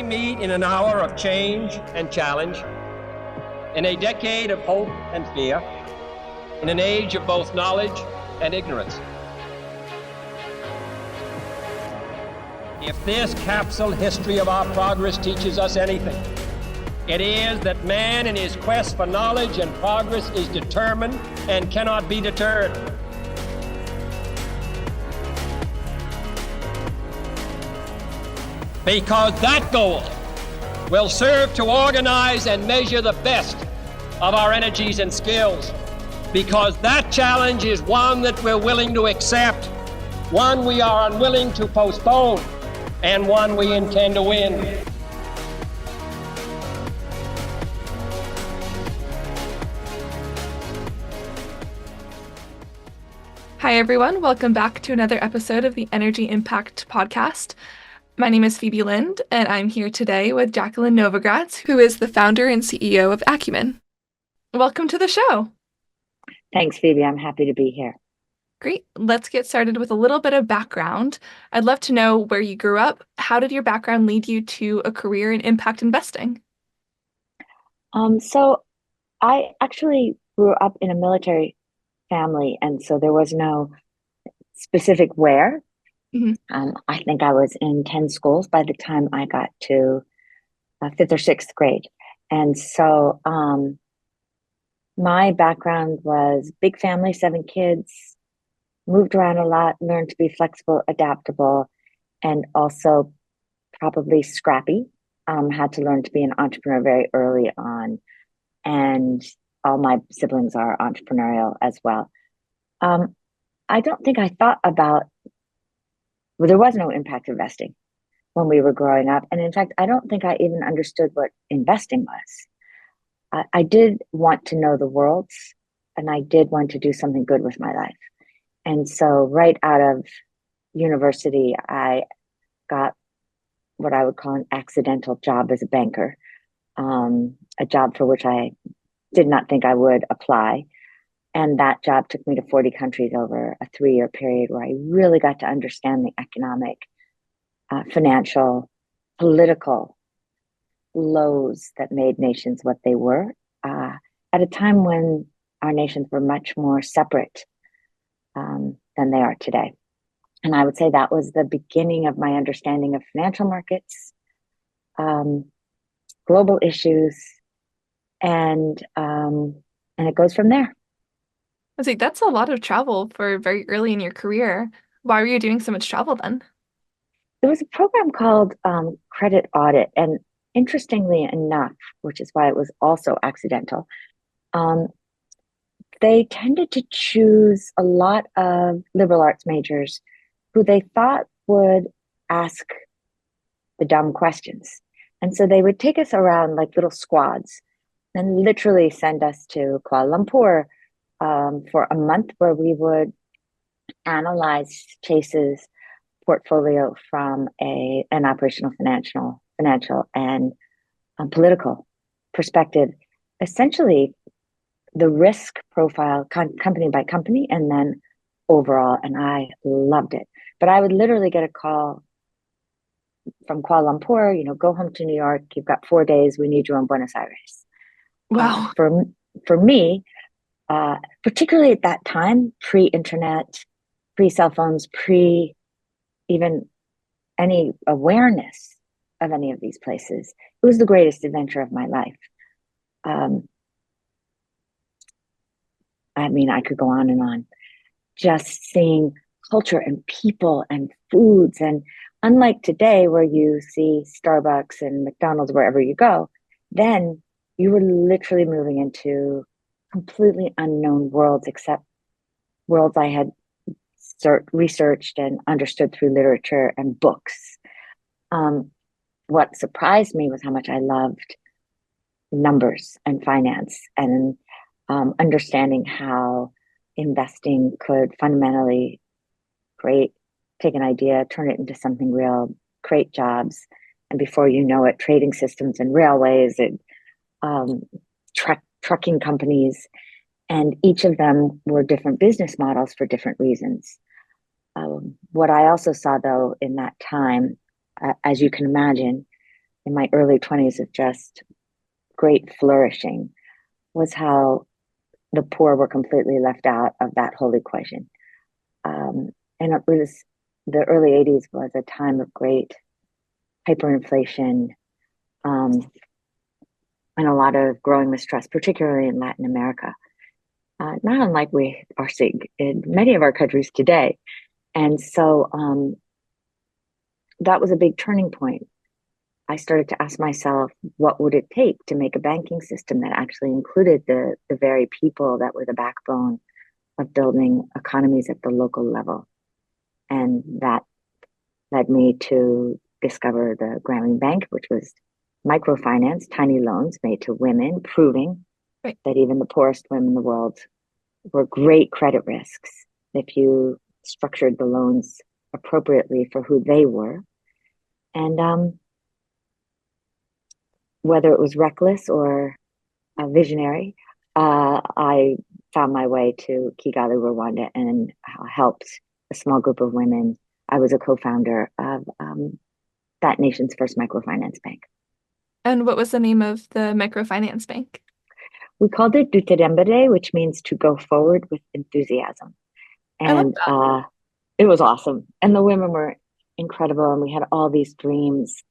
We meet in an hour of change and challenge, in a decade of hope and fear, in an age of both knowledge and ignorance. If this capsule history of our progress teaches us anything, it is that man in his quest for knowledge and progress is determined and cannot be deterred. Because that goal will serve to organize and measure the best of our energies and skills. Because that challenge is one that we're willing to accept, one we are unwilling to postpone, and one we intend to win. Hi, everyone. Welcome back to another episode of the Energy Impact Podcast. My name is Phoebe Lind, and I'm here today with Jacqueline Novogratz, who is the founder and CEO of Acumen. Welcome to the show. Thanks, Phoebe. I'm happy to be here. Great. Let's get started with a little bit of background. I'd love to know where you grew up. How did your background lead you to a career in impact investing? So I actually grew up in a military family, and so there was no specific where. I think I was in 10 schools by the time I got to 5th or 6th grade. And so my background was big family, 7 kids, moved around a lot, learned to be flexible, adaptable, and also probably scrappy. Had to learn to be an entrepreneur very early on. And all my siblings are entrepreneurial as well. I don't think I thought about, well, there was no impact investing when we were growing up. And in fact, I don't think I even understood what investing was. I did want to know the worlds, and I did want to do something good with my life. And so right out of university, I got what I would call an accidental job as a banker, a job for which I did not think I would apply. And that job took me to 40 countries over a 3-year period where I really got to understand the economic, financial, political lows that made nations what they were at a time when our nations were much more separate than they are today. And I would say that was the beginning of my understanding of financial markets, global issues, and it goes from there. I was like, that's a lot of travel for very early in your career. Why were you doing so much travel then? There was a program called Credit Audit, and interestingly enough, which is why it was also accidental, they tended to choose a lot of liberal arts majors who they thought would ask the dumb questions. And so they would take us around like little squads and literally send us to Kuala Lumpur for a month, where we would analyze Chase's portfolio from an operational, financial, and political perspective. Essentially, the risk profile, company by company, and then overall. And I loved it. But I would literally get a call from Kuala Lumpur, go home to New York. You've got 4 days. We need you in Buenos Aires. Wow. For me, particularly at that time, pre-internet, pre-cell phones, pre-even any awareness of any of these places, it was the greatest adventure of my life. I could go on and on. Just seeing culture and people and foods, and unlike today where you see Starbucks and McDonald's wherever you go, then you were literally moving into completely unknown worlds, except worlds I had researched and understood through literature and books. What surprised me was how much I loved numbers and finance, and understanding how investing could fundamentally take an idea, turn it into something real, create jobs, and before you know it, trading systems and railways and trucking companies, and each of them were different business models for different reasons. What I also saw, though, in that time, as you can imagine, in my early 20s of just great flourishing was how the poor were completely left out of that whole equation. And it was the early 80s was a time of great hyperinflation, and a lot of growing mistrust, particularly in Latin America, not unlike we are seeing in many of our countries today. And so that was a big turning point. I started to ask myself, what would it take to make a banking system that actually included the very people that were the backbone of building economies at the local level? And that led me to discover the Grameen Bank, which was microfinance, tiny loans made to women, proving Right. that even the poorest women in the world were great credit risks if you structured the loans appropriately for who they were. And whether it was reckless or visionary, I found my way to Kigali, Rwanda, and helped a small group of women. I was a co-founder of that nation's first microfinance bank. And what was the name of the microfinance bank? We called it Duterembere, which means to go forward with enthusiasm. I love And that. it was awesome. And the women were incredible. And we had all these dreams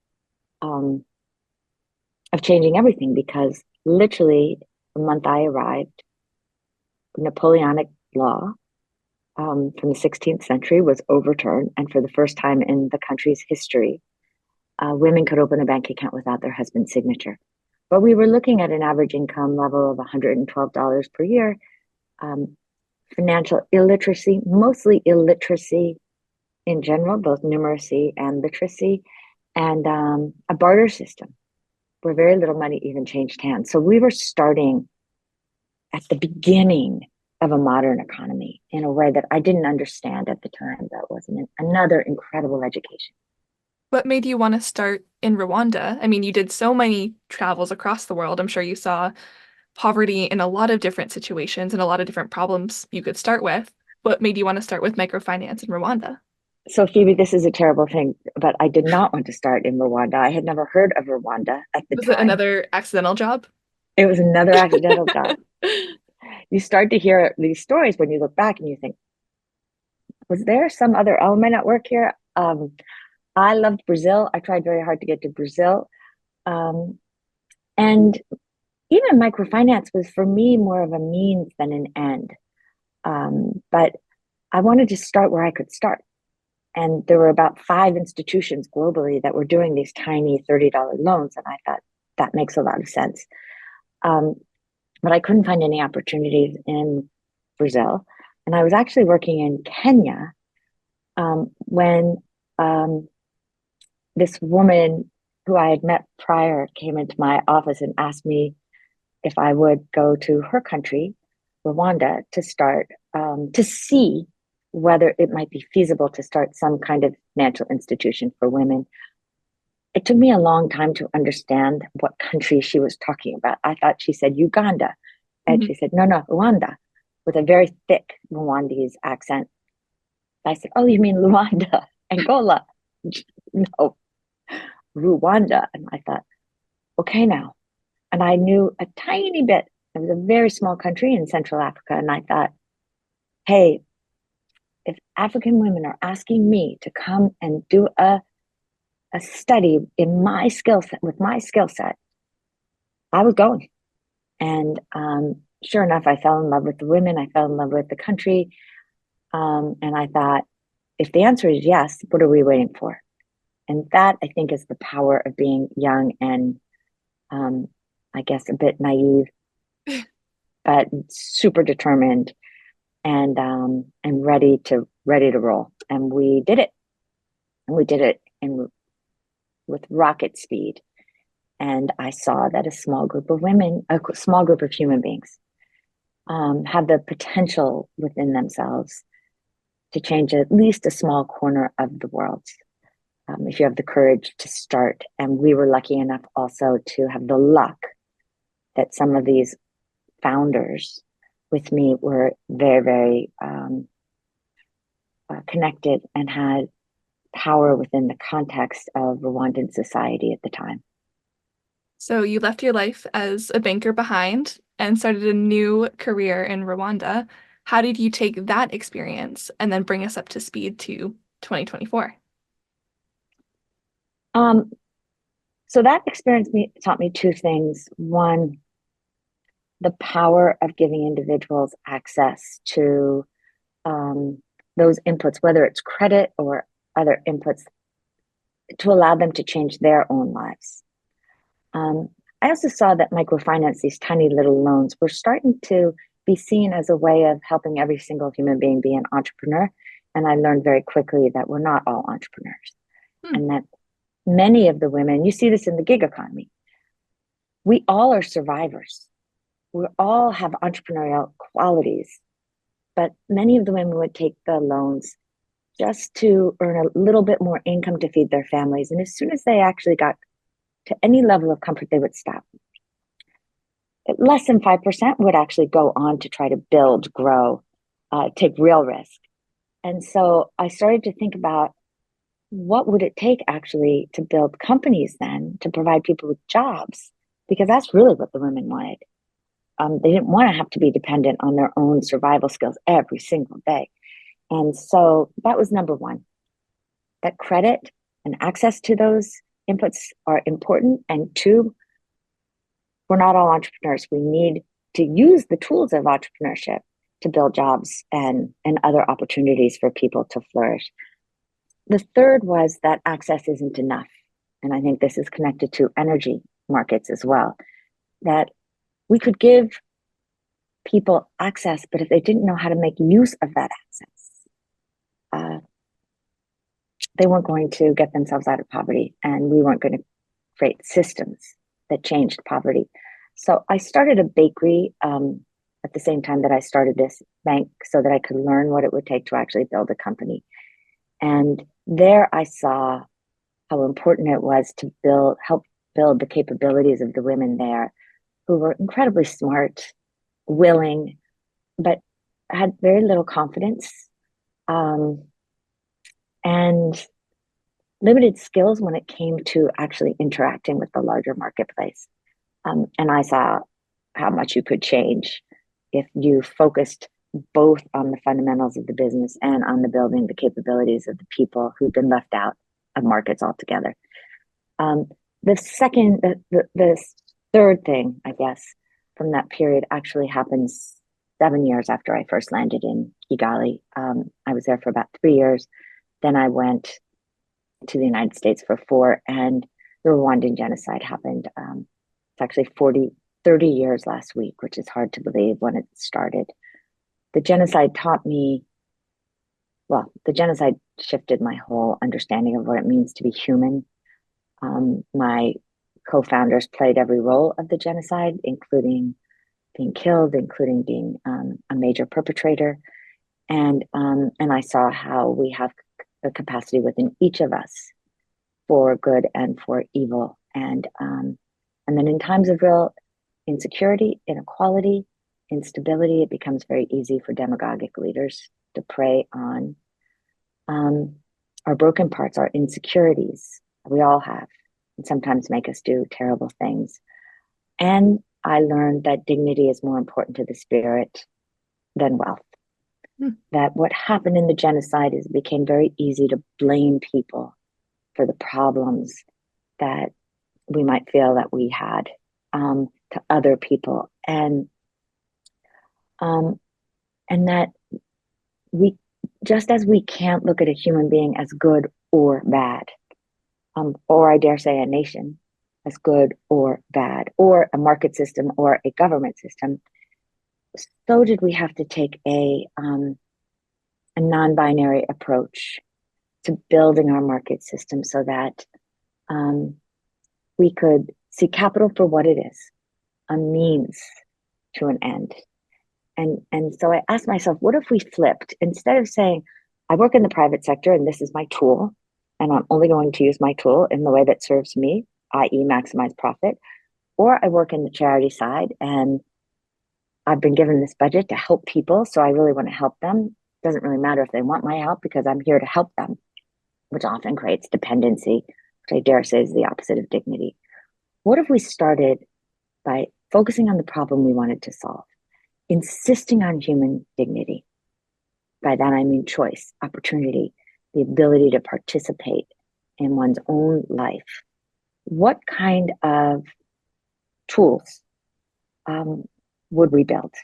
of changing everything, because literally the month I arrived, Napoleonic law from the 16th century was overturned. And for the first time in the country's history, women could open a bank account without their husband's signature. But we were looking at an average income level of $112 per year, financial illiteracy, mostly illiteracy in general, both numeracy and literacy, and a barter system where very little money even changed hands. So we were starting at the beginning of a modern economy in a way that I didn't understand at the time. That was another incredible education. What made you want to start in Rwanda? I mean, you did so many travels across the world. I'm sure you saw poverty in a lot of different situations and a lot of different problems you could start with. What made you want to start with microfinance in Rwanda? So, Phoebe, this is a terrible thing, but I did not want to start in Rwanda. I had never heard of Rwanda at the Was it time. another accidental job? It was another accidental job. You start to hear these stories when you look back and you think, was there some other element at work here? I loved Brazil. I tried very hard to get to Brazil. And even microfinance was for me more of a means than an end. But I wanted to start where I could start. And there were about 5 institutions globally that were doing these tiny $30 loans. And I thought that makes a lot of sense. But I couldn't find any opportunities in Brazil. And I was actually working in Kenya when this woman who I had met prior came into my office and asked me if I would go to her country, Rwanda, to start to see whether it might be feasible to start some kind of financial institution for women. It took me a long time to understand what country she was talking about. I thought she said Uganda. And she said, no, Rwanda, with a very thick Rwandese accent. I said, oh, you mean Rwanda, Angola? No, Rwanda. And I thought, okay, now. And I knew a tiny bit. It was a very small country in Central Africa. And I thought, hey, if African women are asking me to come and do a study in my skill set, with my skill set, I was going. And sure enough, I fell in love with the women. I fell in love with the country. And I thought, if the answer is yes, what are we waiting for? And that, I think, is the power of being young and I guess a bit naive, but super determined and ready to roll. And we did it. And we did it with rocket speed. And I saw that a small group of women, a small group of human beings, have the potential within themselves to change at least a small corner of the world. If you have the courage to start. And we were lucky enough also to have the luck that some of these founders with me were very, very connected and had power within the context of Rwandan society at the time. So you left your life as a banker behind and started a new career in Rwanda. How did you take that experience and then bring us up to speed to 2024? Um, so that experience taught me two things. One, the power of giving individuals access to those inputs, whether it's credit or other inputs, to allow them to change their own lives. I also saw that microfinance, these tiny little loans, were starting to be seen as a way of helping every single human being be an entrepreneur. And I learned very quickly that we're not all entrepreneurs, and that many of the women, you see this in the gig economy, we all are survivors. We all have entrepreneurial qualities, but many of the women would take the loans just to earn a little bit more income to feed their families. And as soon as they actually got to any level of comfort, they would stop. Less than 5% would actually go on to try to build, grow, take real risk. And so I started to think about, what would it take actually to build companies then to provide people with jobs? Because that's really what the women wanted. They didn't want to have to be dependent on their own survival skills every single day. And so that was number one, that credit and access to those inputs are important. And two, we're not all entrepreneurs. We need to use the tools of entrepreneurship to build jobs and other opportunities for people to flourish. The third was that access isn't enough. And I think this is connected to energy markets as well, that we could give people access, but if they didn't know how to make use of that access, they weren't going to get themselves out of poverty, and we weren't going to create systems that changed poverty. So I started a bakery at the same time that I started this bank, so that I could learn what it would take to actually build a company. And there I saw how important it was to help build the capabilities of the women there, who were incredibly smart, willing, but had very little confidence, and limited skills when it came to actually interacting with the larger marketplace. And I saw how much you could change if you focused both on the fundamentals of the business and on the building the capabilities of the people who've been left out of markets altogether. The third thing, I guess, from that period actually happens 7 years after I first landed in Kigali. I was there for about 3 years. Then I went to the United States for 4, and the Rwandan genocide happened. It's actually 30 years last week, which is hard to believe when it started. The genocide the genocide shifted my whole understanding of what it means to be human. My co-founders played every role of the genocide, including being killed, including being a major perpetrator. And I saw how we have the capacity within each of us for good and for evil. And then in times of real insecurity, inequality, instability, it becomes very easy for demagogic leaders to prey on our broken parts, our insecurities. We all have, and sometimes make us do terrible things. And I learned that dignity is more important to the spirit than wealth. That what happened in the genocide is it became very easy to blame people for the problems that we might feel that we had to other people, and that we, just as we can't look at a human being as good or bad, or I dare say a nation as good or bad, or a market system or a government system, so did we have to take a non-binary approach to building our market system, so that we could see capital for what it is, a means to an end. And so I asked myself, what if we flipped? Instead of saying, I work in the private sector and this is my tool, and I'm only going to use my tool in the way that serves me, i.e. maximize profit, or I work in the charity side and I've been given this budget to help people, so I really want to help them. It doesn't really matter if they want my help, because I'm here to help them, which often creates dependency, which I dare say is the opposite of dignity. what if we started by focusing on the problem we wanted to solve, insisting on human dignity? By that, I mean choice, opportunity, the ability to participate in one's own life. What kind of tools would we build?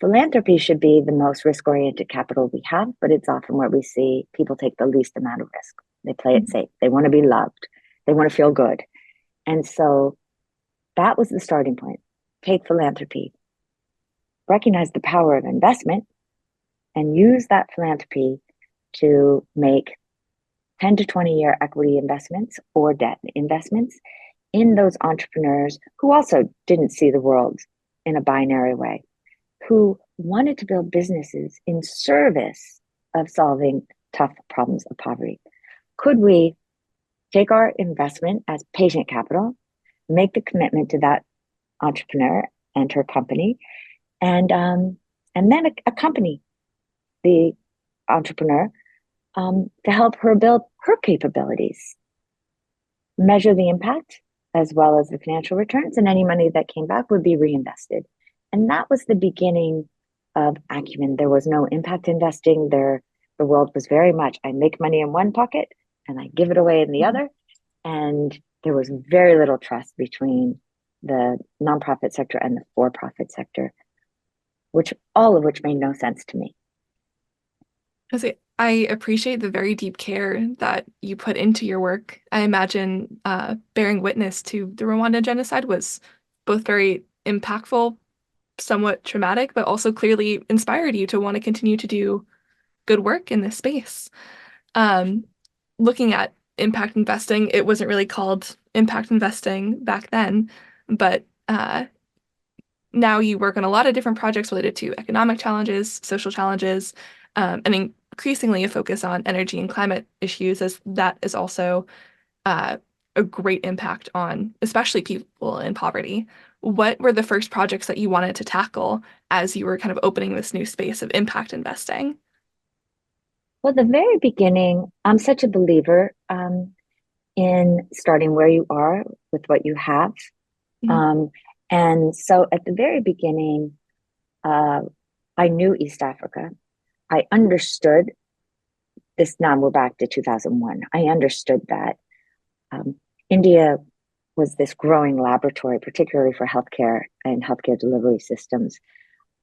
Philanthropy should be the most risk-oriented capital we have, but it's often where we see people take the least amount of risk. They play it safe. They want to be loved. They want to feel good. And so that was the starting point. Take philanthropy, recognize the power of investment, and use that philanthropy to make 10 to 20-year equity investments or debt investments in those entrepreneurs who also didn't see the world in a binary way, who wanted to build businesses in service of solving tough problems of poverty. Could we take our investment as patient capital, make the commitment to that entrepreneur and her company, and then accompany the entrepreneur to help her build her capabilities, measure the impact as well as the financial returns, and any money that came back would be reinvested. And that was the beginning of Acumen. There was no impact investing. The world was very much, I make money in one pocket and I give it away in the other. And there was very little trust between the nonprofit sector and the for-profit sector, all of which made no sense to me. I appreciate the very deep care that you put into your work. I imagine bearing witness to the Rwanda genocide was both very impactful, somewhat traumatic, but also clearly inspired you to want to continue to do good work in this space. Looking at impact investing, it wasn't really called impact investing back then, but now you work on a lot of different projects related to economic challenges, social challenges, and increasingly a focus on energy and climate issues, as that is also a great impact on especially people in poverty. What were the first projects that you wanted to tackle as you were kind of opening this new space of impact investing? Well, the very beginning, I'm such a believer in starting where you are with what you have. And so at the very beginning, I knew East Africa. I understood this. Now we're back to 2001. I understood that India was this growing laboratory, particularly for healthcare and healthcare delivery systems.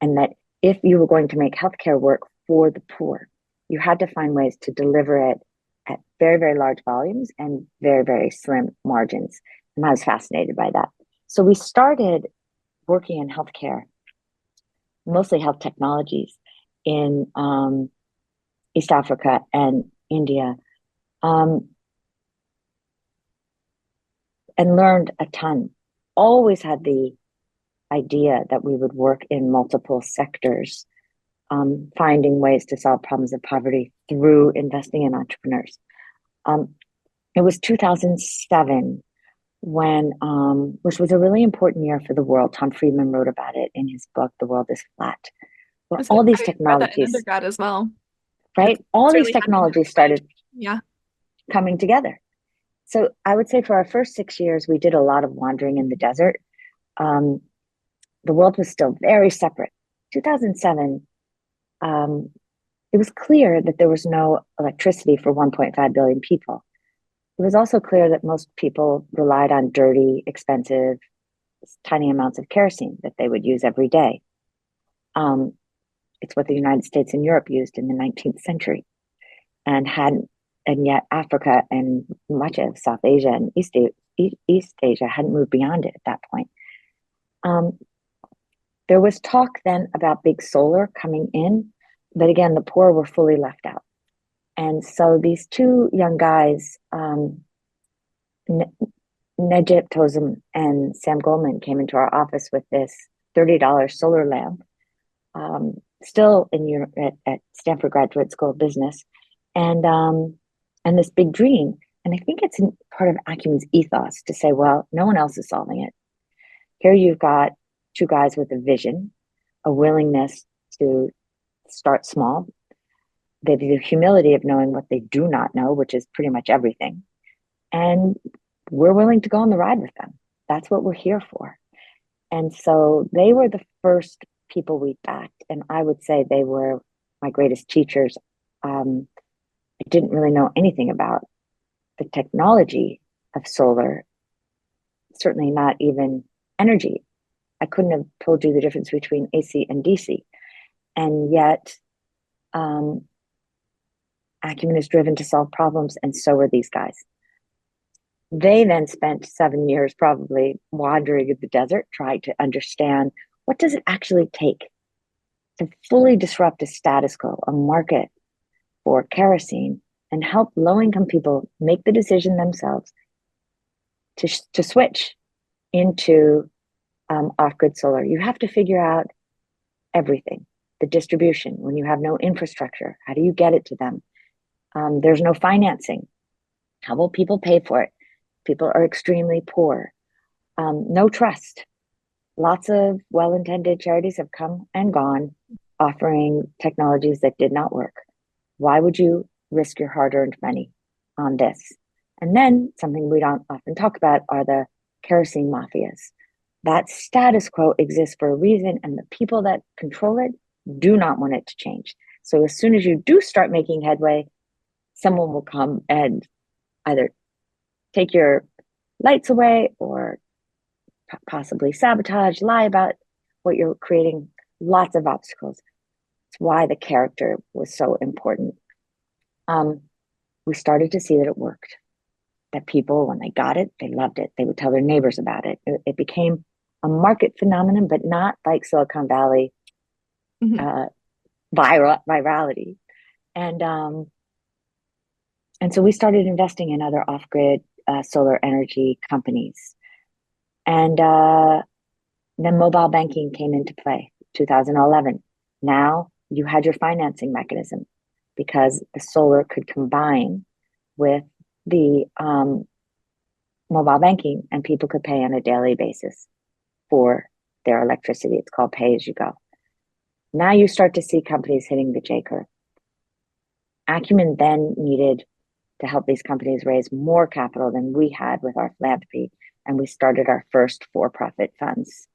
And that if you were going to make healthcare work for the poor, you had to find ways to deliver it at very, very large volumes and very, very slim margins. And I was fascinated by that. So we started working in healthcare, mostly health technologies, in East Africa and India, and learned a ton. Always had the idea that we would work in multiple sectors, finding ways to solve problems of poverty through investing in entrepreneurs. It was 2007 when, which was a really important year for the world. Tom Friedman wrote about it in his book, The World is Flat. Where all these technologies, undergrad as well, right? All these really technologies started coming together. So I would say for our first 6 years, we did a lot of wandering in the desert. The world was still very separate. 2007, it was clear that there was no electricity for 1.5 billion people. It was also clear that most people relied on dirty, expensive, tiny amounts of kerosene that they would use every day. It's what the United States and Europe used in the 19th century, and yet Africa and much of South Asia and East Asia hadn't moved beyond it at that point. There was talk then about big solar coming in, but again, the poor were fully left out. And so these two young guys, Nejib Tozum and Sam Goldman, came into our office with this $30 solar lamp, still at Stanford Graduate School of Business, and this big dream. And I think it's part of Acumen's ethos to say, well, no one else is solving it. Here you've got two guys with a vision, a willingness to start small. They have the humility of knowing what they do not know, which is pretty much everything. And we're willing to go on the ride with them. That's what we're here for. And so they were the first people we backed. And I would say they were my greatest teachers. I didn't really know anything about the technology of solar, certainly not even energy. I couldn't have told you the difference between AC and DC. And yet, Acumen is driven to solve problems, and so are these guys. They then spent 7 years probably wandering in the desert, trying to understand what does it actually take to fully disrupt a status quo, a market for kerosene, and help low-income people make the decision themselves to switch into off-grid solar. You have to figure out everything. The distribution, when you have no infrastructure, how do you get it to them? There's no financing. How will people pay for it? People are extremely poor. No trust. Lots of well-intended charities have come and gone offering technologies that did not work. Why would you risk your hard-earned money on this? And then something we don't often talk about are the kerosene mafias. That status quo exists for a reason, and the people that control it do not want it to change. So as soon as you do start making headway, someone will come and either take your lights away or possibly sabotage, lie about what you're creating, lots of obstacles. It's why the character was so important. We started to see that it worked, that people, when they got it, they loved it. They would tell their neighbors about it. It became a market phenomenon, but not like Silicon Valley virality. And so we started investing in other off-grid solar energy companies. And then mobile banking came into play, 2011. Now you had your financing mechanism because the solar could combine with the mobile banking, and people could pay on a daily basis for their electricity. It's called pay as you go. Now you start to see companies hitting the J curve. Acumen then needed to help these companies raise more capital than we had with our philanthropy. And we started our first for-profit funds,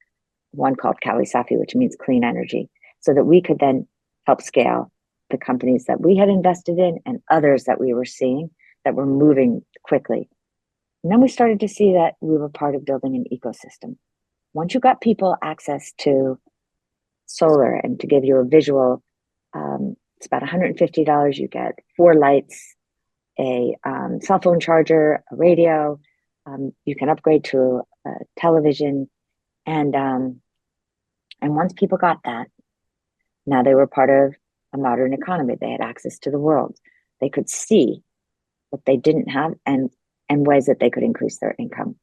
one called Kawisafi, which means clean energy, so that we could then help scale the companies that we had invested in and others that we were seeing that were moving quickly. And then we started to see that we were part of building an ecosystem. Once you got people access to solar, and to give you a visual, it's about $150. You get 4 lights, a cell phone charger, a radio. You can upgrade to a television. And once people got that, now they were part of a modern economy. They had access to the world. They could see what they didn't have and ways that they could increase their income.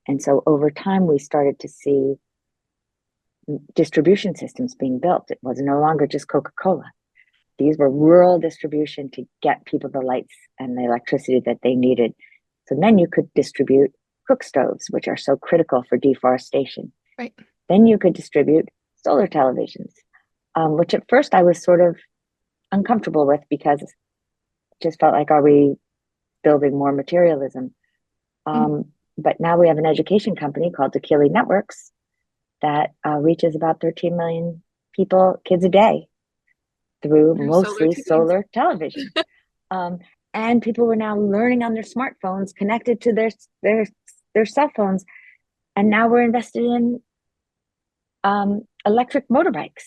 And so over time, we started to see distribution systems being built. It was no longer just Coca-Cola. These were rural distribution to get people the lights and the electricity that they needed. So then you could distribute cook stoves, which are so critical for deforestation. Right. Then you could distribute solar televisions, which at first I was sort of uncomfortable with because it just felt like, are we building more materialism? But now we have an education company called Jacqueline Networks that reaches about 13 million people, kids a day, through mostly solar television. And people were now learning on their smartphones, connected to their cell phones. And now we're invested in electric motorbikes.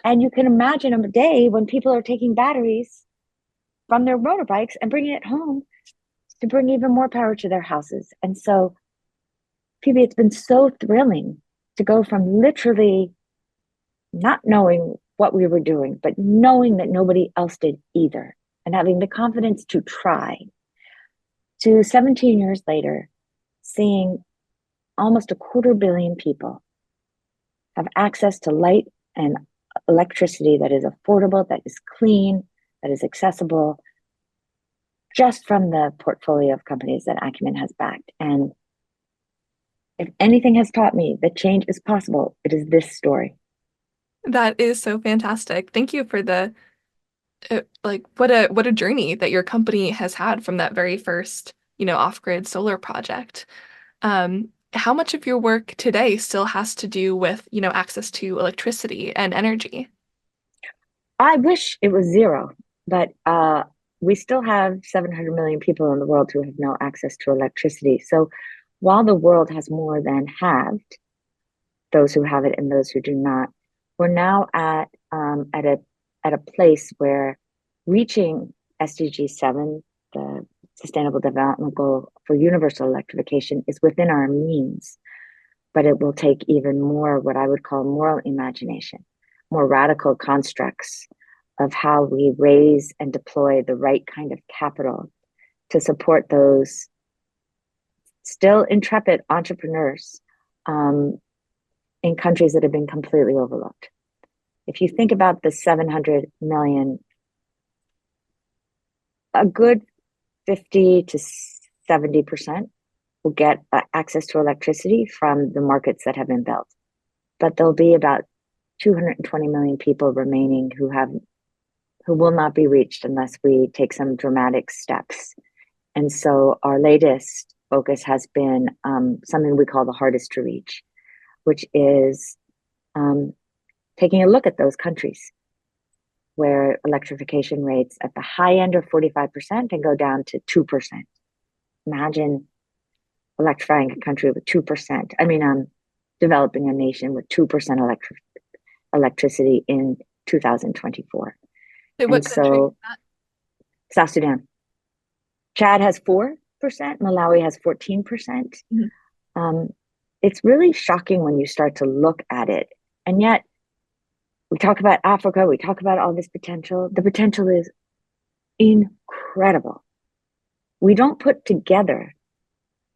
And you can imagine a day when people are taking batteries from their motorbikes and bringing it home to bring even more power to their houses. And so, Phoebe, it's been so thrilling to go from literally not knowing what we were doing, but knowing that nobody else did either, and having the confidence to try, to 17 years later, seeing almost 250 million people have access to light and electricity that is affordable, that is clean, that is accessible, just from the portfolio of companies that Acumen has backed. And if anything has taught me that change is possible, it is this story. That is so fantastic. Thank you for what a journey that your company has had from that very first off-grid solar project. How much of your work today still has to do with, access to electricity and energy? I wish it was zero, but we still have 700 million people in the world who have no access to electricity. So while the world has more than halved those who have it and those who do not, we're now at a place where reaching SDG 7, the Sustainable Development Goal for universal electrification, is within our means, but it will take even more what I would call moral imagination, more radical constructs of how we raise and deploy the right kind of capital to support those still intrepid entrepreneurs in countries that have been completely overlooked. If you think about the 700 million, a good 50 to 70% will get access to electricity from the markets that have been built. But there'll be about 220 million people remaining who will not be reached unless we take some dramatic steps. And so our latest focus has been something we call the hardest to reach, which is taking a look at those countries where electrification rates at the high end are 45% and go down to 2%. Imagine electrifying a country with 2%. Developing a nation with 2% electricity in 2024. What country is that? South Sudan. Chad has 4%, Malawi has 14%. Mm-hmm. It's really shocking when you start to look at it. And yet, we talk about Africa, we talk about all this potential. The potential is incredible. We don't put together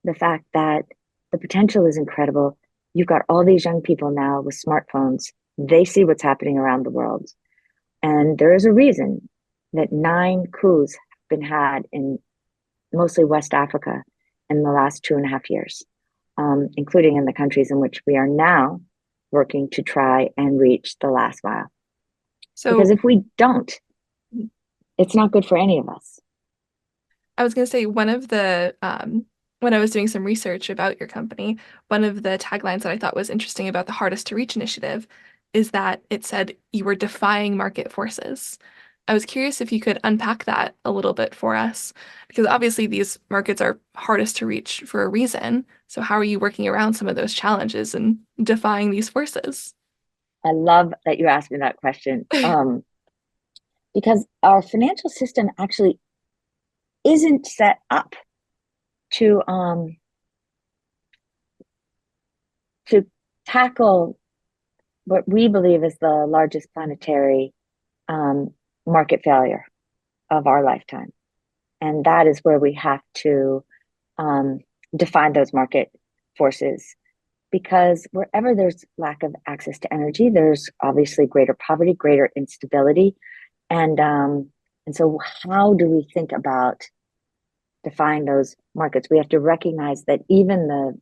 the fact that the potential is incredible. You've got all these young people now with smartphones. They see what's happening around the world. And there is a reason that 9 coups have been had in mostly West Africa in the last 2.5 years, including in the countries in which we are now working to try and reach the last mile. Because if we don't, it's not good for any of us. I was going to say, one of the, when I was doing some research about your company, one of the taglines that I thought was interesting about the Hardest to Reach initiative is that it said you were defying market forces. I was curious if you could unpack that a little bit for us, because obviously these markets are hardest to reach for a reason. So how are you working around some of those challenges and defying these forces? I love that you asked me that question, because our financial system actually isn't set up to tackle what we believe is the largest planetary market failure of our lifetime. And that is where we have to define those market forces, because wherever there's lack of access to energy, there's obviously greater poverty, greater instability. And so how do we think about defining those markets? We have to recognize that even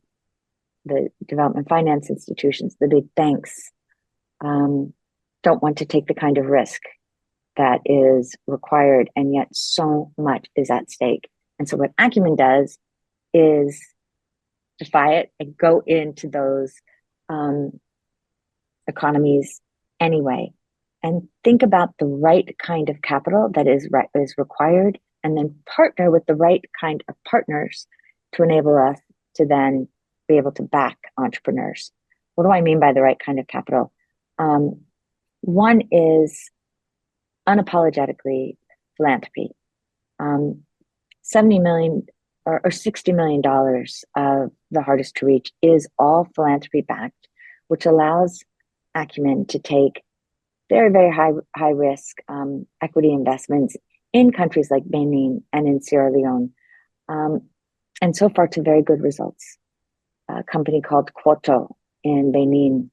the development finance institutions, the big banks, don't want to take the kind of risk that is required, and yet so much is at stake. And so what Acumen does is defy it and go into those economies anyway, and think about the right kind of capital that is required, and then partner with the right kind of partners to enable us to then be able to back entrepreneurs. What do I mean by the right kind of capital? One is unapologetically philanthropy. 70 million or $60 million of the Hardest to Reach is all philanthropy backed, which allows Acumen to take very, very high risk equity investments in countries like Benin and in Sierra Leone, and so far to very good results. A company called Quoto in Benin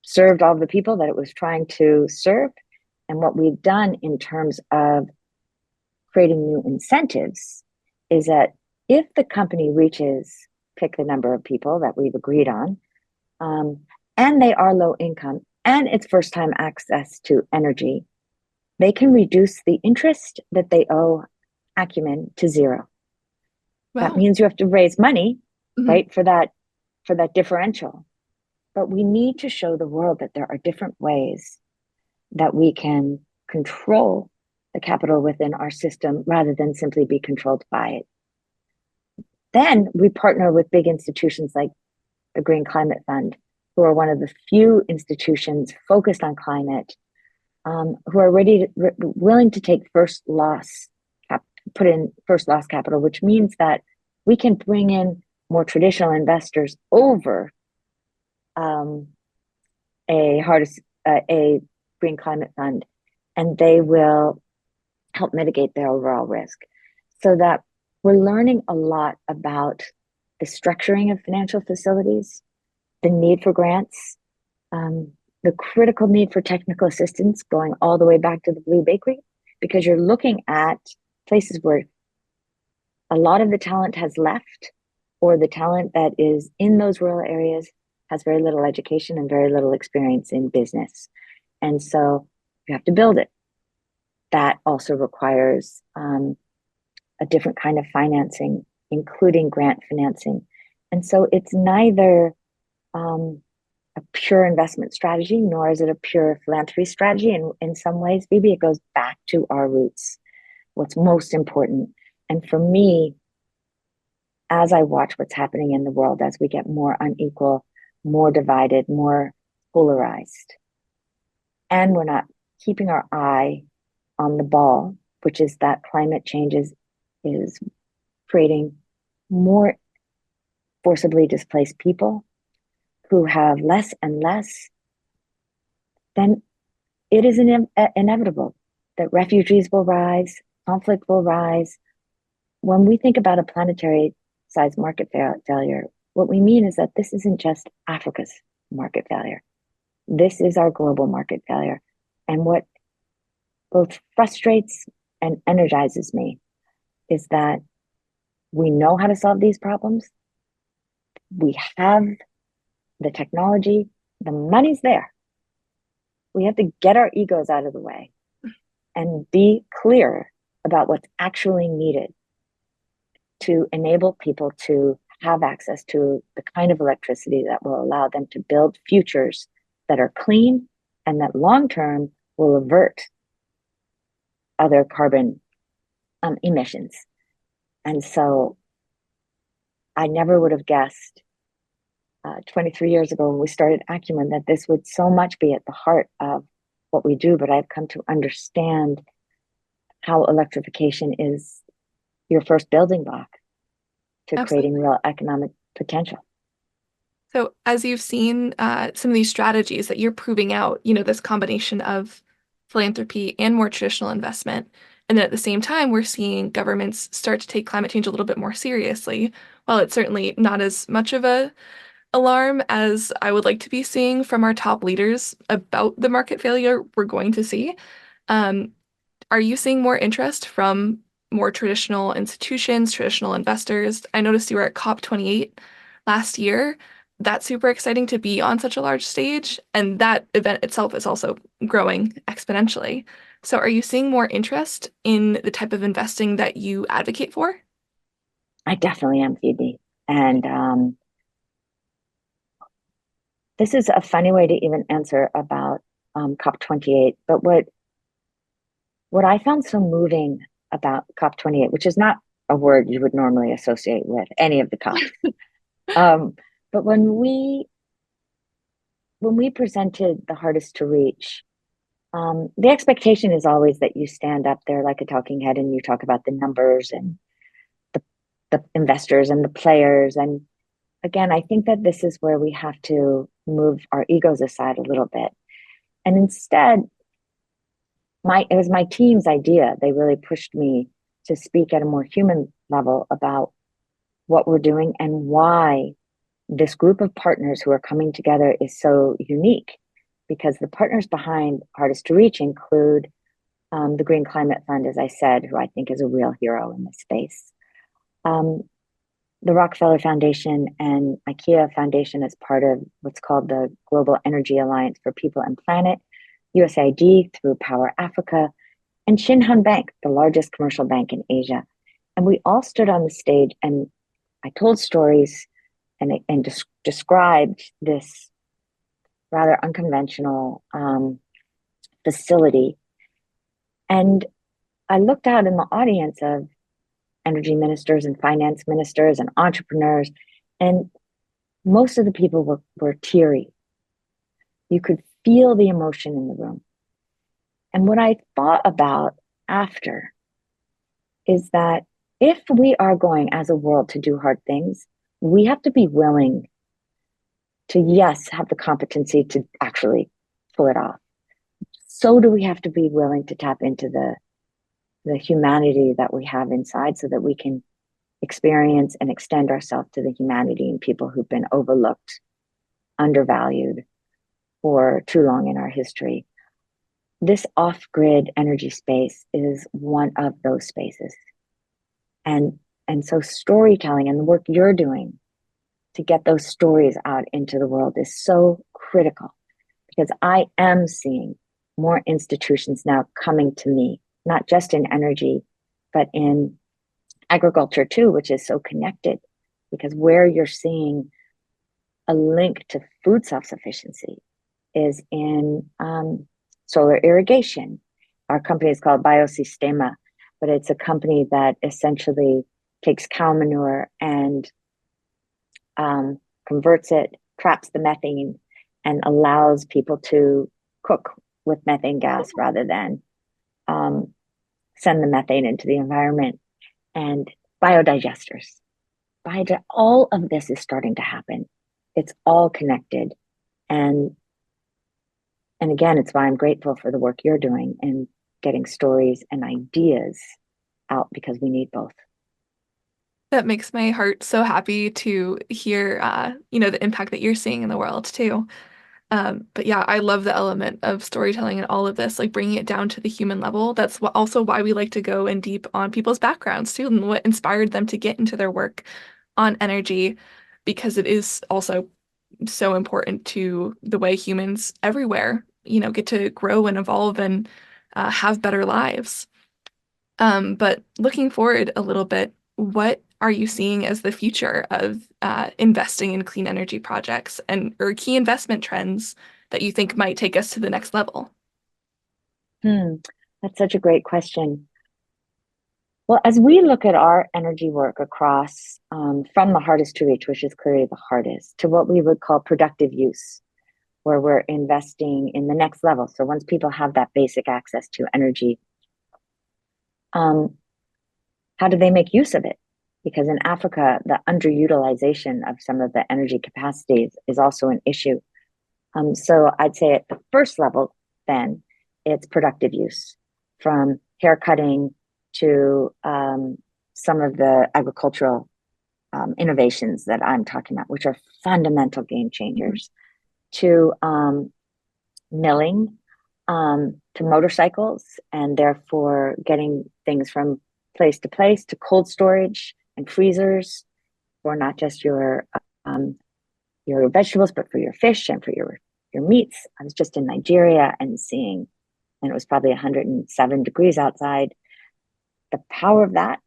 served all the people that it was trying to serve. And what we've done in terms of creating new incentives is that if the company reaches, pick the number of people that we've agreed on, and they are low income and it's first time access to energy, they can reduce the interest that they owe Acumen to 0. That Wow. means you have to raise money, Mhm. right, for that differential. But we need to show the world that there are different ways that we can control the capital within our system rather than simply be controlled by it. Then we partner with big institutions like the Green Climate Fund, who are one of the few institutions focused on climate, who are willing to take put in first loss capital, which means that we can bring in more traditional investors over a Green Climate Fund, and they will help mitigate their overall risk. So that we're learning a lot about the structuring of financial facilities, the need for grants, the critical need for technical assistance going all the way back to the Blue Bakery, because you're looking at places where a lot of the talent has left, or the talent that is in those rural areas has very little education and very little experience in business. And so you have to build it. That also requires a different kind of financing, including grant financing. And so it's neither a pure investment strategy, nor is it a pure philanthropy strategy. And in some ways, maybe it goes back to our roots, what's most important. And for me, as I watch what's happening in the world, as we get more unequal, more divided, more polarized, and we're not keeping our eye on the ball, which is that climate change is creating more forcibly displaced people who have less and less, then it is inevitable that refugees will rise, conflict will rise. When we think about a planetary size market failure, what we mean is that this isn't just Africa's market failure. This is our global market failure. And what both frustrates and energizes me is that we know how to solve these problems. We have the technology, the money's there. We have to get our egos out of the way and be clear about what's actually needed to enable people to have access to the kind of electricity that will allow them to build futures that are clean and that long term will avert other carbon emissions. And so I never would have guessed 23 years ago when we started Acumen that this would so much be at the heart of what we do, but I've come to understand how electrification is your first building block to Absolutely. creating real economic potential. So as you've seen some of these strategies that you're proving out, this combination of philanthropy and more traditional investment, and then at the same time, we're seeing governments start to take climate change a little bit more seriously. While it's certainly not as much of a alarm as I would like to be seeing from our top leaders about the market failure we're going to see. Are you seeing more interest from more traditional institutions, traditional investors? I noticed you were at COP28 last year. That's super exciting to be on such a large stage, and that event itself is also growing exponentially. So are you seeing more interest in the type of investing that you advocate for? I definitely am, Phoebe. And this is a funny way to even answer about COP28. But what I found so moving about COP28, which is not a word you would normally associate with any of the COPs, but when we presented the hardest to reach, the expectation is always that you stand up there like a talking head and you talk about the numbers and the investors and the players. And again, I think that this is where we have to move our egos aside a little bit. And instead, it was my team's idea. They really pushed me to speak at a more human level about what we're doing and why this group of partners who are coming together is so unique. Because the partners behind Hardest to Reach include the Green Climate Fund, as I said, who I think is a real hero in this space. The Rockefeller Foundation and IKEA Foundation as part of what's called the Global Energy Alliance for People and Planet, USAID through Power Africa, and Shinhan Bank, the largest commercial bank in Asia. And we all stood on the stage, and I told stories and described this rather unconventional facility. And I looked out in the audience of energy ministers and finance ministers and entrepreneurs, and most of the people were teary. You could feel the emotion in the room. And what I thought about after is that if we are going as a world to do hard things, we have to be willing to, yes, have the competency to actually pull it off. So do we have to be willing to tap into the humanity that we have inside so that we can experience and extend ourselves to the humanity in people who've been overlooked, undervalued for too long in our history. This off-grid energy space is one of those spaces. And so storytelling and the work you're doing to get those stories out into the world is so critical, because I am seeing more institutions now coming to me, not just in energy, but in agriculture too, which is so connected, because where you're seeing a link to food self-sufficiency is in solar irrigation. Our company is called Biosistema, but it's a company that essentially takes cow manure and converts it, traps the methane, and allows people to cook with methane gas rather than send the methane into the environment. And biodigesters. All of this is starting to happen. It's all connected. And again, it's why I'm grateful for the work you're doing and getting stories and ideas out, because we need both. That makes my heart so happy to hear, the impact that you're seeing in the world too. But yeah, I love the element of storytelling and all of this, like bringing it down to the human level. That's also why we like to go in deep on people's backgrounds too, and what inspired them to get into their work on energy, because it is also so important to the way humans everywhere, get to grow and evolve and have better lives. But looking forward a little bit, what are you seeing as the future of investing in clean energy projects or key investment trends that you think might take us to the next level? That's such a great question. Well, as we look at our energy work across from the hardest to reach, which is clearly the hardest, to what we would call productive use, where we're investing in the next level. So once people have that basic access to energy, how do they make use of it? Because in Africa, the underutilization of some of the energy capacities is also an issue. So I'd say at the first level, then, it's productive use, from hair cutting to some of the agricultural innovations that I'm talking about, which are fundamental game changers, to milling, to motorcycles, and therefore getting things from place to place, to cold storage and freezers for not just your vegetables, but for your fish and for your meats. I was just in Nigeria and it was probably 107 degrees outside. The power of that,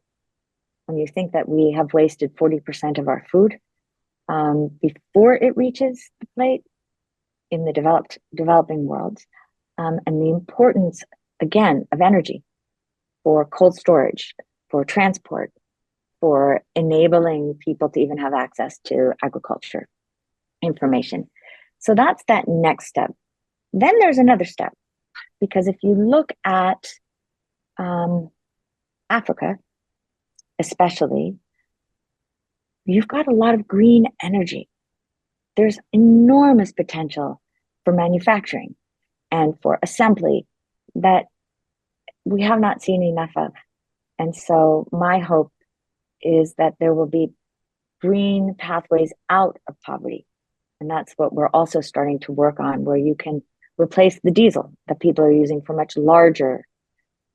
when you think that we have wasted 40% of our food before it reaches the plate in the developing world, and the importance, again, of energy for cold storage, for transport, for enabling people to even have access to agriculture information. So that's that next step. Then there's another step, because if you look at Africa, especially, you've got a lot of green energy. There's enormous potential for manufacturing and for assembly that we have not seen enough of. And so my hope is that there will be green pathways out of poverty. And that's what we're also starting to work on, where you can replace the diesel that people are using for much larger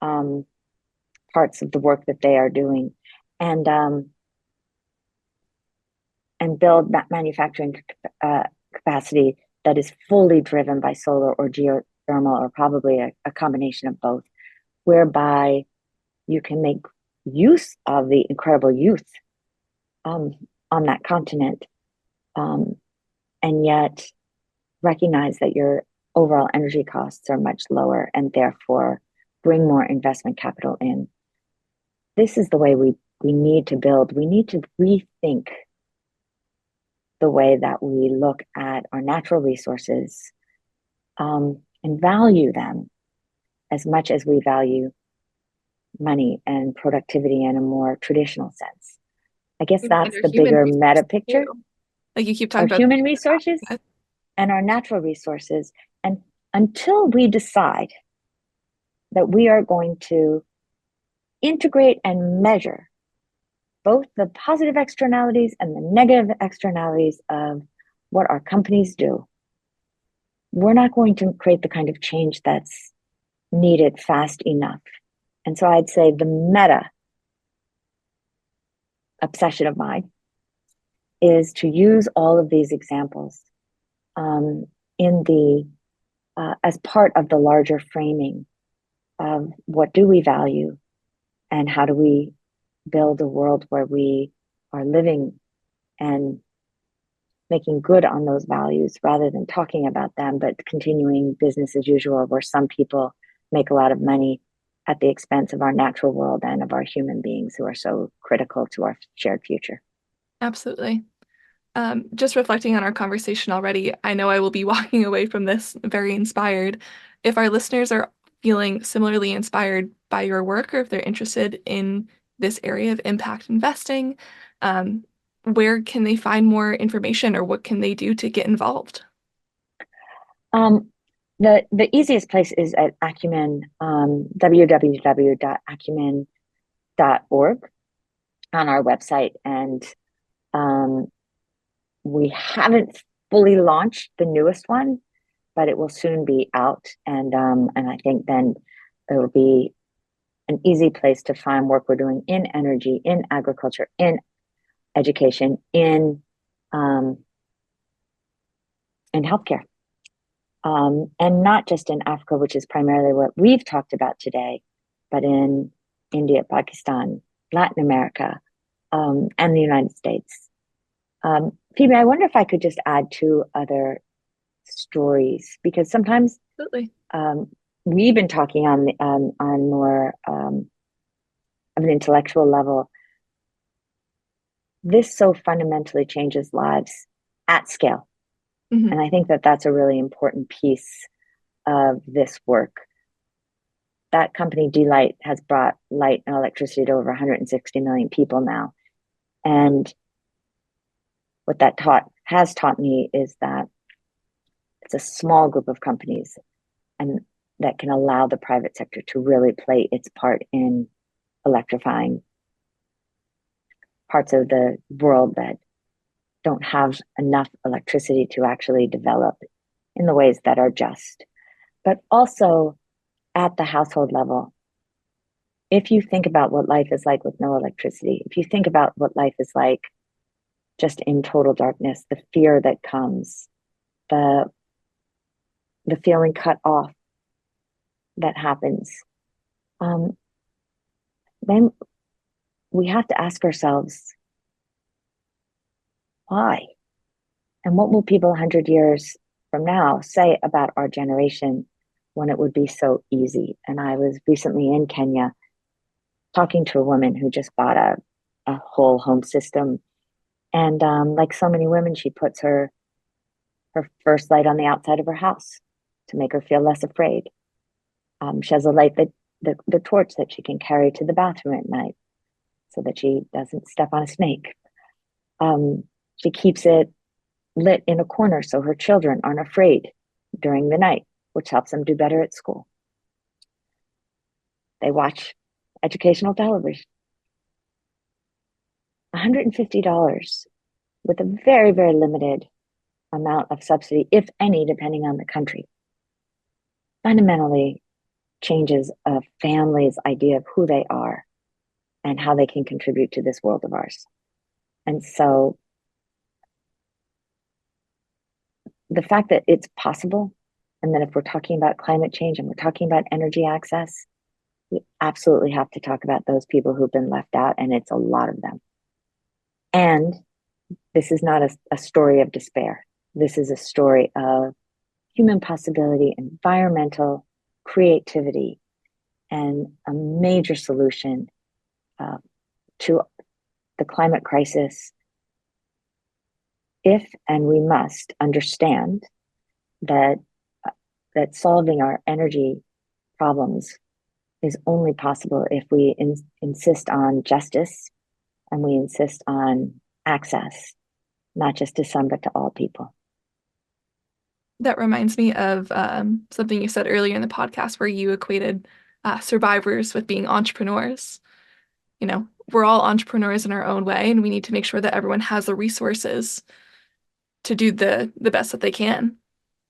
parts of the work that they are doing, and build that manufacturing capacity that is fully driven by solar or geothermal, or probably a combination of both, whereby you can make use of the incredible youth on that continent, and yet recognize that your overall energy costs are much lower and therefore bring more investment capital in. This is the way we need to build. We need to rethink the way that we look at our natural resources, and value them as much as we value money and productivity in a more traditional sense. I guess that's the bigger meta picture. Like you keep talking about human resources and our natural resources. And until we decide that we are going to integrate and measure both the positive externalities and the negative externalities of what our companies do, we're not going to create the kind of change that's needed fast enough. And so I'd say the meta obsession of mine is to use all of these examples in the as part of the larger framing of what do we value and how do we build a world where we are living and making good on those values rather than talking about them, but continuing business as usual, where some people make a lot of money at the expense of our natural world and of our human beings who are so critical to our shared future. Absolutely. Just reflecting on our conversation already, I know I will be walking away from this very inspired. If our listeners are feeling similarly inspired by your work, or if they're interested in this area of impact investing, where can they find more information, or what can they do to get involved? The easiest place is at Acumen, www.acumen.org on our website. And we haven't fully launched the newest one, but it will soon be out. And I think then it will be an easy place to find work we're doing in energy, in agriculture, in education, in healthcare. And not just in Africa, which is primarily what we've talked about today, but in India, Pakistan, Latin America, and the United States. Phoebe, I wonder if I could just add 2 other stories, because sometimes we've been talking on more of an intellectual level. This so fundamentally changes lives at scale. Mm-hmm. And I think that that's a really important piece of this work. That company, D-Light, has brought light and electricity to over 160 million people now. And what that has taught me is that it's a small group of companies and that can allow the private sector to really play its part in electrifying parts of the world that don't have enough electricity to actually develop in the ways that are just. But also at the household level, if you think about what life is like with no electricity, if you think about what life is like just in total darkness, the fear that comes, the feeling cut off that happens, then we have to ask ourselves, why? And what will people 100 years from now say about our generation when it would be so easy? And I was recently in Kenya talking to a woman who just bought a whole home system. And like so many women, she puts her first light on the outside of her house to make her feel less afraid. She has a light the torch that she can carry to the bathroom at night so that she doesn't step on a snake. She keeps it lit in a corner so her children aren't afraid during the night, which helps them do better at school. They watch educational television. $150 with a very, very limited amount of subsidy, if any, depending on the country, fundamentally changes a family's idea of who they are and how they can contribute to this world of ours. And so the fact that it's possible, and that if we're talking about climate change and we're talking about energy access, we absolutely have to talk about those people who've been left out, and it's a lot of them. And this is not a story of despair. This is a story of human possibility, environmental creativity, and a major solution to the climate crisis. If and we must understand that solving our energy problems is only possible if we insist on justice and we insist on access, not just to some, but to all people. That reminds me of something you said earlier in the podcast where you equated survivors with being entrepreneurs. You know, we're all entrepreneurs in our own way, and we need to make sure that everyone has the resources to do the best that they can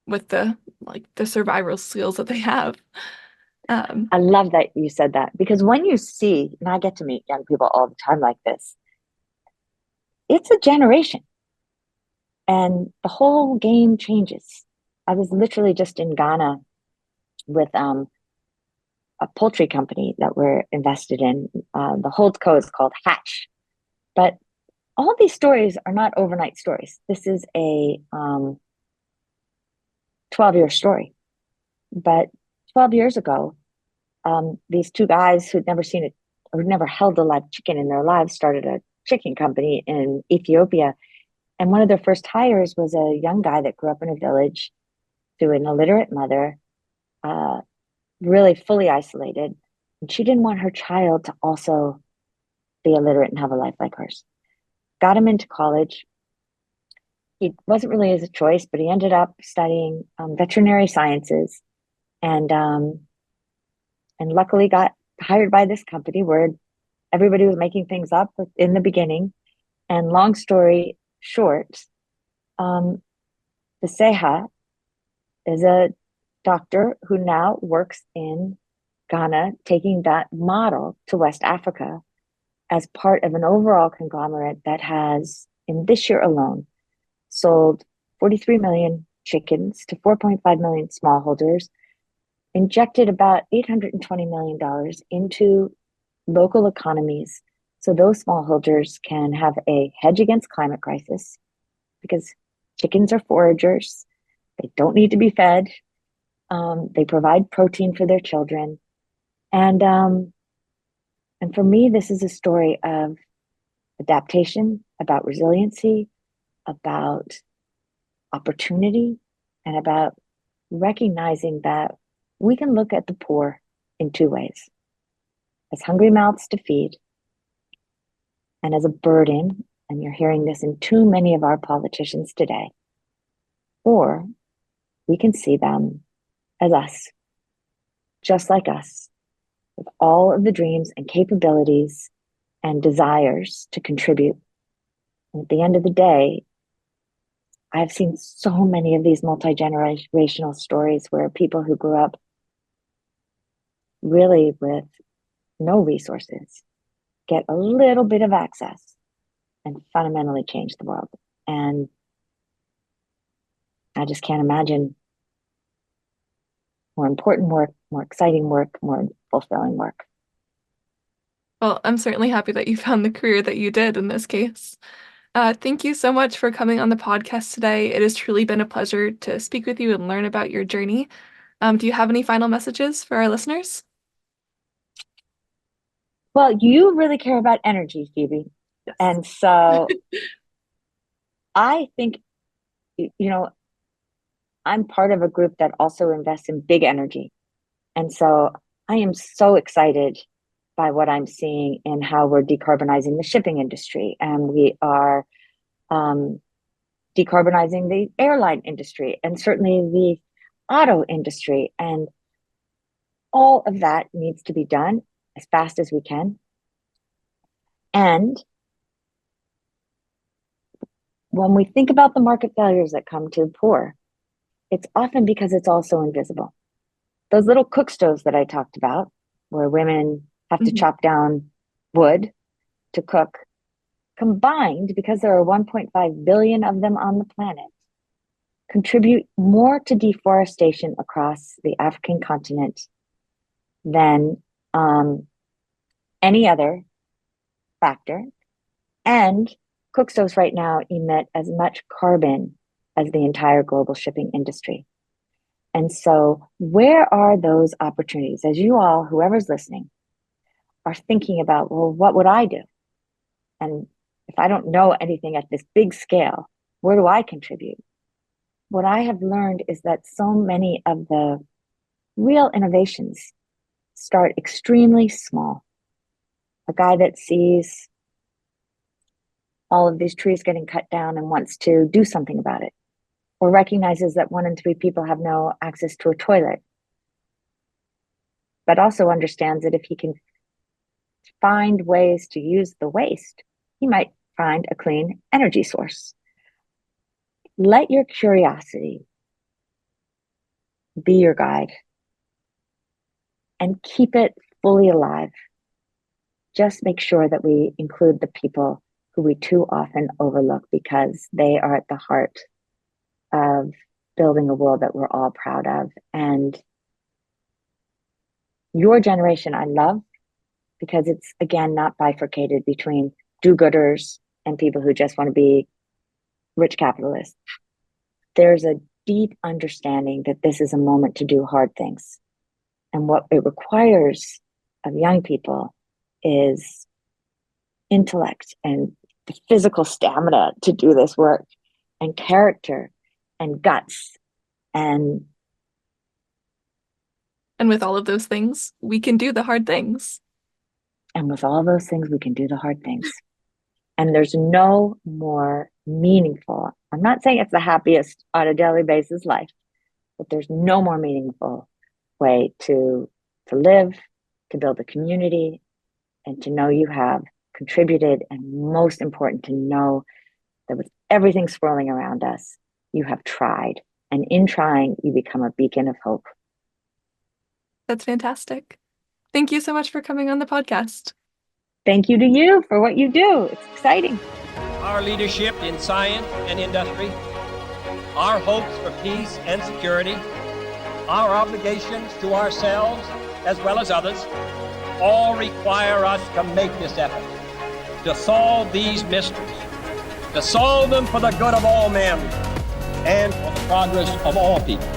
with the survival skills that they have. I love that you said that, because when you see, and I get to meet young people all the time like this, it's a generation and the whole game changes. I was literally just in Ghana with a poultry company that we're invested in. The holdco is called Hatch, but all these stories are not overnight stories. This is a 12-year story, but 12 years ago, these two guys who'd never seen it or never held a live chicken in their lives started a chicken company in Ethiopia. And one of their first hires was a young guy that grew up in a village through an illiterate mother, really fully isolated. And she didn't want her child to also be illiterate and have a life like hers. Got him into college. He wasn't really his choice, but he ended up studying veterinary sciences, and luckily got hired by this company where everybody was making things up in the beginning. And long story short, the Seha is a doctor who now works in Ghana, taking that model to West Africa as part of an overall conglomerate that has, in this year alone, sold 43 million chickens to 4.5 million smallholders, injected about $820 million into local economies so those smallholders can have a hedge against climate crisis, because chickens are foragers. They don't need to be fed. They provide protein for their children. And for me, this is a story of adaptation, about resiliency, about opportunity, and about recognizing that we can look at the poor in two ways: as hungry mouths to feed, and as a burden, and you're hearing this in too many of our politicians today, or we can see them as us, just like us, with all of the dreams and capabilities and desires to contribute. And at the end of the day, I've seen so many of these multi-generational stories where people who grew up really with no resources get a little bit of access and fundamentally change the world. And I just can't imagine more important work, more exciting work, more fulfilling work. Well, I'm certainly happy that you found the career that you did in this case. Thank you so much for coming on the podcast today. It has truly been a pleasure to speak with you and learn about your journey. Do you have any final messages for our listeners? Well, you really care about energy, Phoebe. Yes. And so I think, I'm part of a group that also invests in big energy. And so I am so excited by what I'm seeing in how we're decarbonizing the shipping industry. And we are decarbonizing the airline industry and certainly the auto industry. And all of that needs to be done as fast as we can. And when we think about the market failures that come to the poor, it's often because it's also invisible. Those little cook stoves that I talked about, where women have to chop down wood to cook, combined, because there are 1.5 billion of them on the planet, contribute more to deforestation across the African continent than any other factor. And cook stoves right now emit as much carbon as the entire global shipping industry. And so where are those opportunities? As you all, whoever's listening, are thinking about, well, what would I do? And if I don't know anything at this big scale, where do I contribute? What I have learned is that so many of the real innovations start extremely small. A guy that sees all of these trees getting cut down and wants to do something about it, or recognizes that 1 in 3 people have no access to a toilet, but also understands that if he can find ways to use the waste, he might find a clean energy source. Let your curiosity be your guide and keep it fully alive. Just make sure that we include the people who we too often overlook, because they are at the heart of building a world that we're all proud of. And your generation, I love, because it's, again, not bifurcated between do-gooders and people who just want to be rich capitalists. There's a deep understanding that this is a moment to do hard things. And what it requires of young people is intellect and the physical stamina to do this work, and character and guts. And with all of those things, we can do the hard things. And with all those things, we can do the hard things. And there's no more meaningful, I'm not saying it's the happiest on a daily basis life, but there's no more meaningful way to live, to build a community, and to know you have contributed, and most important, to know that with everything swirling around us, you have tried. And in trying, you become a beacon of hope. That's fantastic. Thank you so much for coming on the podcast. Thank you to you for what you do. It's exciting. Our leadership in science and industry, our hopes for peace and security, our obligations to ourselves as well as others, all require us to make this effort, to solve these mysteries, to solve them for the good of all men and for the progress of all people.